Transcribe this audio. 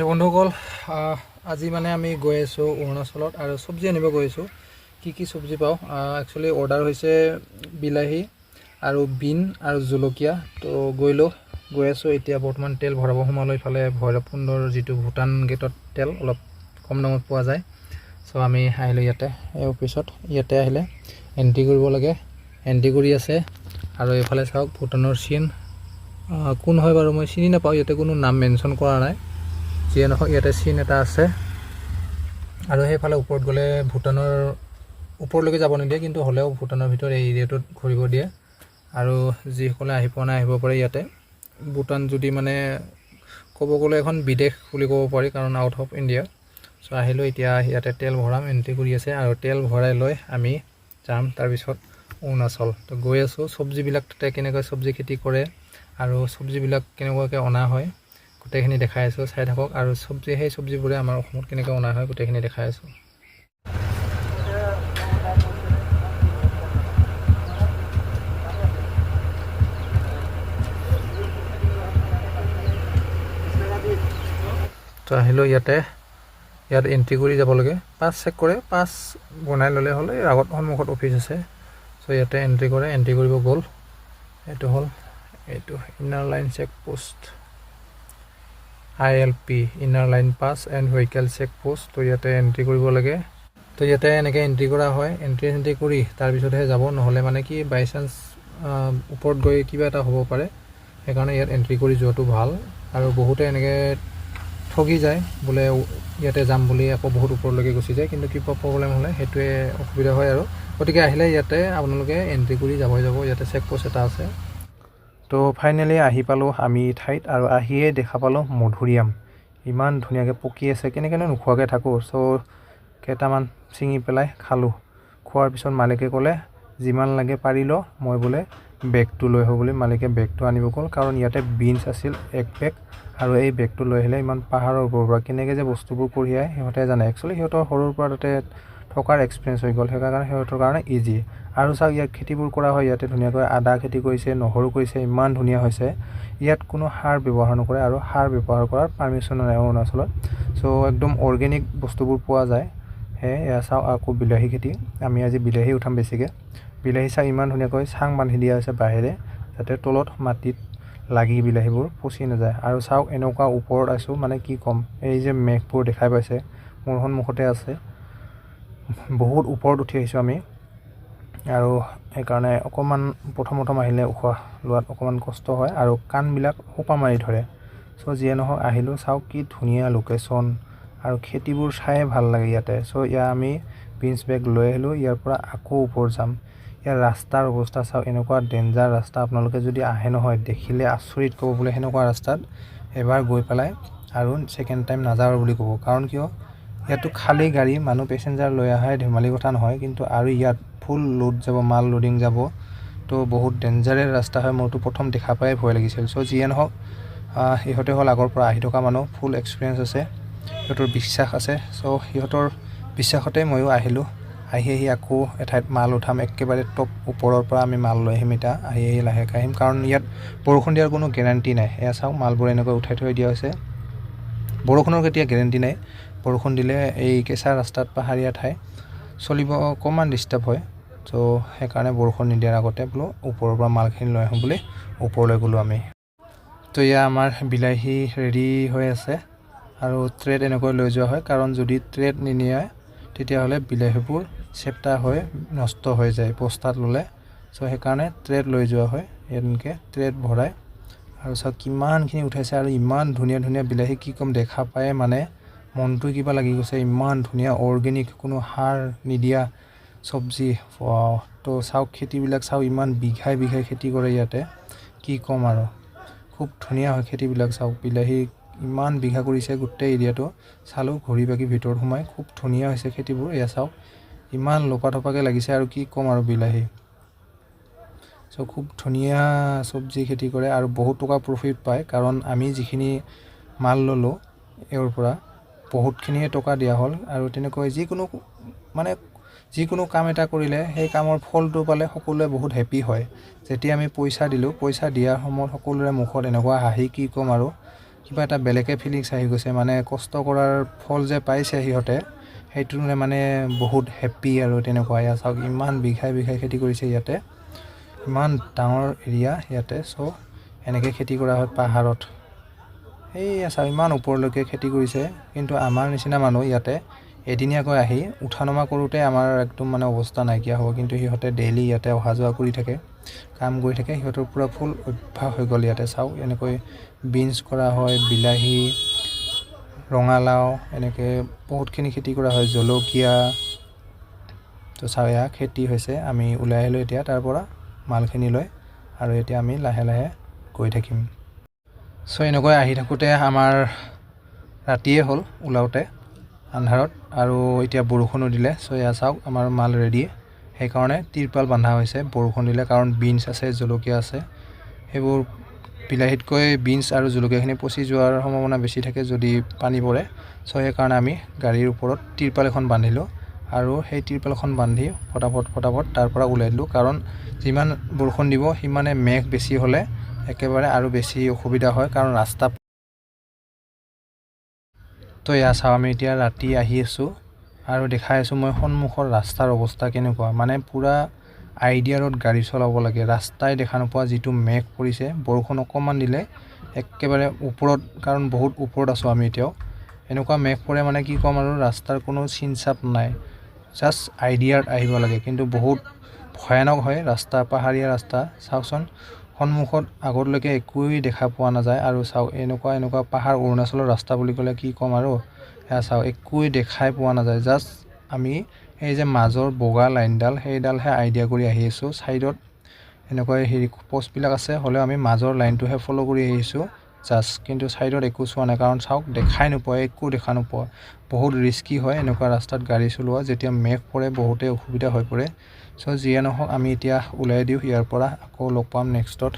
বন্ধুসকল আজি মানে আমি গৈ আছোঁ অৰুণাচলত আৰু চব্জি আনিব গৈ আছোঁ। কি চব্জি পাওঁ একচুৱেলি অৰ্ডাৰ হৈছে বিলাহী আৰু বিন আৰু জলকীয়া। তো গৈ আছোঁ এতিয়া বৰ্তমান তেল ভৰাব সোমালোঁ ইফালে ভৈৰৱকুণ্ডৰ যিটো ভূটান গেটত তেল অলপ কম দামত পোৱা যায়। চ' আমি আহিলোঁ ইয়াতে এই অফিচত। ইয়াতে আহিলে এণ্ট্ৰি কৰিব লাগে, এণ্ট্ৰি কৰি আছে। আৰু এইফালে চাওক ভূটানৰ চিন কোন হয় বাৰু মই চিনি নাপাওঁ, ইয়াতে কোনো নাম মেনশ্যন কৰা নাই। যিয়ে নহওক ইয়াতে চিন এটা আছে আৰু সেইফালে ওপৰত গ'লে ভূটানৰ ওপৰলৈকে যাব নিদিয়ে, কিন্তু হ'লেও ভূটানৰ ভিতৰত এই এৰিয়াটোত ঘূৰিব দিয়ে। আৰু যিসকলে আহি পোৱা নাই আহিব পাৰে ইয়াতে। ভূটান যদি মানে ক'ব গ'লে এখন বিদেশ বুলি ক'ব পাৰি, কাৰণ আউট অফ ইণ্ডিয়া। চ' আহিলোঁ এতিয়া ইয়াতে তেল ভৰাম, এণ্ট্ৰি কৰি আছে আৰু তেল ভৰাই লৈ আমি যাম তাৰপিছত অৰুণাচল। তো গৈ আছোঁ। চব্জিবিলাক তাতে কেনেকৈ চব্জি খেতি কৰে আৰু চব্জিবিলাক কেনেকুৱাকৈ অনা হয় গোটেইখিনি দেখাই আছোঁ, চাই থাকক। আৰু সেই চব্জিবোৰে আমাৰ অসমত কেনেকৈ অনা হয় গোটেইখিনি দেখাই আছোঁ। তো আহিলোঁ ইয়াত এণ্ট্ৰি কৰি যাব লাগে। পাছ চেক কৰে, পাছ বনাই ল'লে হ'লে আগত সন্মুখত অফিচ আছে। চ' ইয়াতে এণ্ট্ৰি কৰে, এণ্ট্ৰি কৰিব গ'ল। এইটো inner line check post ILP inner line pass and vehicle check post. তো ইয়াতে এণ্ট্ৰি কৰিব লাগে। তো ইয়াতে এনেকৈ এণ্ট্ৰি কৰা হয়। এণ্ট্ৰি কৰি তাৰপিছতহে যাব, নহ'লে মানে কি বাই চান্স ওপৰত গৈ কিবা এটা হ'ব পাৰে। সেইকাৰণে ইয়াত এণ্ট্ৰি কৰি যোৱাটো ভাল। আৰু বহুতে এনেকৈ ঠগি যায়, বোলে ইয়াতে যাম বুলি আকৌ বহুত ওপৰলৈকে গুচি যায়, কিন্তু কিবা প্ৰব্লেম হ'লে সেইটোৱে অসুবিধা হয় আৰু। গতিকে আহিলে ইয়াতে আপোনালোকে এণ্ট্ৰি কৰি যাব। ইয়াতে চেক পোষ্ট এটা আছে। তো ফাইনেলি আহি পালোঁ আমি ঠাইত, আৰু আহিয়ে দেখা পালোঁ মধুৰিআম ইমান ধুনীয়াকৈ পকি আছে। কেনেকৈনো নোখোৱাকৈ থাকোঁ। চ' কেইটামান ছিঙি পেলাই খালোঁ। খোৱাৰ পিছত মালিকে ক'লে যিমান লাগে পাৰি ল, মই বোলে বেগটো লৈ আহোঁ বুলি। মালিকে বেগটো আনিব গ'ল, কাৰণ ইয়াতে বিনছ আছিল 1 বেগ। আৰু এই বেগটো লৈ আহিলে ইমান পাহাৰৰ ওপৰৰ পৰা কেনেকৈ যে বস্তুবোৰ কঢ়িয়াই সিহঁতে জানে। একচুৱেলি সিহঁতৰ সৰুৰ পৰা তাতে থকাৰ এক্সপিৰিয়েঞ্চ হৈ গ'ল, সেইকাৰণে সিহঁতৰ কাৰণে ইজি। আৰু চাওক ইয়াত খেতিবোৰ কৰা হয়। ইয়াতে ধুনীয়াকৈ আদা খেতি কৰিছে, নহৰু কৰিছে, ইমান ধুনীয়া হৈছে। ইয়াত কোনো সাৰ ব্যৱহাৰ নকৰে, আৰু সাৰ ব্যৱহাৰ কৰাৰ পাৰ্মিশ্যন নাই অৰুণাচলত। চ' একদম অৰ্গেনিক বস্তুবোৰ পোৱা যায়। এয়া চাওক আকৌ বিলাহী খেতি। আমি আজি বিলাহী উঠাম বেছিকৈ। বিলাহী চাওক ইমান ধুনীয়াকৈ চাং বান্ধি দিয়া হৈছে বাহিৰে, যাতে তলত মাটিত লাগি বিলাহীবোৰ পচি নাযায়। আৰু চাওক এনেকুৱা ওপৰত আছোঁ, মানে কি ক'ম, এই যে মেঘবোৰ দেখাই পাইছে মোৰ সন্মুখতে আছে। বহুত ওপৰত উঠি আহিছোঁ আমি, আৰু সেইকাৰণে অকণমান প্ৰথম আহিলে উশাহ লোৱাত অকণমান কষ্ট হয় আৰু কাণবিলাক সোপা মাৰি ধৰে। চ' যিয়ে নহওক আহিলোঁ। চাওক কি ধুনীয়া লোকেশ্যন, আৰু খেতিবোৰ চায়ে ভাল লাগে ইয়াতে। চ' আমি বিনছ বেগ লৈ আহিলোঁ। ইয়াৰ পৰা আকৌ ওপৰত যাম। ইয়াৰ ৰাস্তাৰ অৱস্থা চাওক, এনেকুৱা ডেঞ্জাৰ ৰাস্তা। আপোনালোকে যদি আহে নহয়, দেখিলে আচৰিত ক'ব, বোলে সেনেকুৱা ৰাস্তাত এবাৰ গৈ পেলাই আৰু ছেকেণ্ড টাইম নাযাওঁ বুলি ক'ব। কাৰণ কিয়, ইয়াতো খালী গাড়ী, মানুহ পেচেঞ্জাৰ লৈ আহে ধেমালি কথা নহয়। কিন্তু আৰু ইয়াত ফুল লোড যাব, মাল লোডিং যাব। তো বহুত ডেঞ্জাৰেছ ৰাস্তা হয়। মোৰতো প্ৰথম দেখা পাই ভয় লাগিছিল। চ' যিয়ে নহওক সিহঁতে হ'ল আগৰ পৰা আহি থকা মানুহ, ফুল এক্সপিৰিয়েঞ্চ আছে, সিহঁতৰ বিশ্বাস আছে। চ' সিহঁতৰ বিশ্বাসতে ময়ো আহিলোঁ। আহি আকৌ এঠাইত মাল উঠাম, একেবাৰে টপ ওপৰৰ পৰা আমি মাল লৈ আহিম। এতিয়া আহি লাহেকৈ আহিম, কাৰণ ইয়াত বৰষুণ দিয়াৰ কোনো গেৰাণ্টি নাই। এয়া চাওক মালবোৰ এনেকৈ উঠাই থৈ দিয়া হৈছে। বৰষুণৰ কেতিয়া গেৰেণ্টি নাই। বৰষুণ দিলে এই কেঁচা ৰাস্তাত পাহাৰীয়া ঠাই চলিব অকণমান ডিষ্টাৰ্ব হয়। চ' সেইকাৰণে বৰষুণ নিদিয়াৰ আগতে বোলো ওপৰৰ পৰা মালখিনি লৈ আহোঁ বুলি ওপৰলৈ গ'লোঁ আমি। তো এয়া আমাৰ বিলাহী ৰেডি হৈ আছে, আৰু ট্ৰেত এনেকৈ লৈ যোৱা হয়, কাৰণ যদি ট্ৰেত নিনিয়ে তেতিয়াহ'লে বিলাহীবোৰ চেপ্টা হৈ নষ্ট হৈ যায় বস্তাত ল'লে। চ' সেইকাৰণে ট্ৰেত লৈ যোৱা হয়। এনেকৈ ট্ৰেত ভৰাই, আৰু চাওক কিমানখিনি উঠাইছে, আৰু ইমান ধুনীয়া ধুনীয়া বিলাহী। কি ক'ম, দেখা পায় মানে মনটো কিবা লাগি গৈছে। ইমান ধুনীয়া অৰ্গেনিক, কোনো সাৰ নিদিয়া চব্জি। তো চাওক খেতিবিলাক চাওক, ইমান বিঘাই খেতি কৰে ইয়াতে। কি ক'ম আৰু, খুব ধুনীয়া হয় খেতিবিলাক। চাওক বিলাহী ইমান বিঘা কৰিছে গোটেই এৰিয়াটো। চালোঁ ঘূৰি বাকি ভিতৰত সোমাই, খুব ধুনীয়া হৈছে খেতিবোৰ। এয়া চাওক ইমান লপাথপাকৈ লাগিছে, আৰু কি ক'ম আৰু বিলাহী। চ' খুব ধুনীয়া চব্জি খেতি কৰে, আৰু বহুত টকা প্ৰফিট পায়। কাৰণ আমি যিখিনি মাল ল'লোঁ এওঁৰ পৰা, বহুতখিনিয়ে টকা দিয়া হ'ল। আৰু তেনেকৈ যিকোনো কাম এটা কৰিলে সেই কামৰ ফলটো পালে সকলোৱে বহুত হেপ্পী হয়। যেতিয়া আমি পইচা দিলোঁ, পইচা দিয়াৰ সময়ত সকলোৰে মুখত এনেকুৱা হাঁহি, কি ক'ম আৰু। কিবা এটা বেলেগে ফিলিংছ আহি গৈছে মানে কষ্ট কৰাৰ ফল যে পাইছে সিহঁতে সেইটো মানে বহুত হেপ্পী আৰু তেনেকুৱা ইয়াত চাওক ইমান বিঘাই খেতি কৰিছে ইয়াতে ইমান ডাঙৰ এৰিয়া ইয়াতে চ' এনেকৈ খেতি কৰা হয় পাহাৰত এইয়া চাওক ইমান ওপৰলৈকে খেতি কৰিছে কিন্তু আমাৰ নিচিনা মানুহ ইয়াতে এদিনীয়াকৈ আহি উঠা নমা কৰোঁতে আমাৰ একদম মানে অৱস্থা নাইকিয়া হ'ব কিন্তু সিহঁতে ডেইলি ইয়াতে অহা যোৱা কৰি থাকে কাম কৰি থাকে সিহঁতৰ পূৰা ফুল অভ্যাস হৈ গ'ল ইয়াতে চাওক এনেকৈ বিনছ কৰা হয় বিলাহী ৰঙালাও এনেকৈ বহুতখিনি খেতি কৰা হয় জলকীয়া তো চাওক এয়া খেতি হৈছে আমি ওলাই আহিলোঁ এতিয়া তাৰ পৰা মালখিনি লৈ আৰু এতিয়া আমি লাহে লাহে গৈ থাকিম চ' এনেকৈ আহি থাকোঁতে আমাৰ ৰাতিয়ে হ'ল ওলাওঁতে আন্ধাৰত আৰু এতিয়া বৰষুণো দিলে চ' এয়া চাওক আমাৰ মাল ৰেডি সেইকাৰণে তিৰপাল বন্ধা হৈছে বৰষুণ দিলে কাৰণ বিনছ আছে জলকীয়া আছে সেইবোৰ বিলাহীতকৈ বিনছ আৰু জলকীয়াখিনি পচি যোৱাৰ সম্ভাৱনা বেছি থাকে যদি পানী পৰে চ' সেইকাৰণে আমি গাড়ীৰ ওপৰত তিৰপাল এখন বান্ধিলোঁ আৰু সেই তিৰপালখন বান্ধি ফটাফট তাৰ পৰা ওলাই দিলোঁ কাৰণ যিমান বৰষুণ দিব সিমানে মেঘ বেছি হ'লে একেবাৰে আৰু বেছি অসুবিধা হয় কাৰণ ৰাস্তা তো এয়া চাওঁ আমি এতিয়া ৰাতি আহি আছোঁ আৰু দেখাই আছোঁ মই সন্মুখৰ ৰাস্তাৰ অৱস্থা কেনেকুৱা মানে পূৰা আইডিয়াৰত গাড়ী চলাব লাগে ৰাস্তাই দেখা নোপোৱা যিটো মেঘ পৰিছে বৰষুণ অকণমান দিলে একেবাৰে ওপৰত কাৰণ বহুত ওপৰত আছোঁ আমি এতিয়াও এনেকুৱা মেঘ পৰে মানে কি ক'ম আৰু ৰাস্তাৰ কোনো চিনচাপ নাই জাষ্ট আইডিয়াত আহিব লাগে কিন্তু বহুত ভয়ানক হয় ৰাস্তা পাহাৰীয়া ৰাস্তা চাওকচোন সন্মুখত আগলৈকে একোৱেই দেখা পোৱা নাযায় আৰু চাওক এনেকুৱা পাহাৰ অৰুণাচলৰ ৰাস্তা বুলি ক'লে কি ক'ম আৰু এয়া চাওক একোৱেই দেখাই পোৱা নাযায় জাষ্ট আমি এই যে মাজৰ বগা লাইনডাল সেইডালহে আইডিয়া কৰি আহি আছোঁ ছাইডত এনেকুৱা পষ্টবিলাক আছে হ'লেও আমি মাজৰ লাইনটোহে ফ'ল' কৰি আহিছোঁ জাষ্ট কিন্তু ছাইডত একো চোৱা নাই কাৰণ চাওক দেখাই নোপোৱা একো দেখা নোপোৱা বহুত ৰিস্কি হয় এনেকুৱা ৰাস্তাত গাড়ী চলোৱা যেতিয়া মেঘ পৰে বহুতেই অসুবিধা হৈ পৰে চ' যিয়ে নহওক আমি এতিয়া ওলাই দিওঁ ইয়াৰ পৰা আকৌ লগ পাম নেক্সটত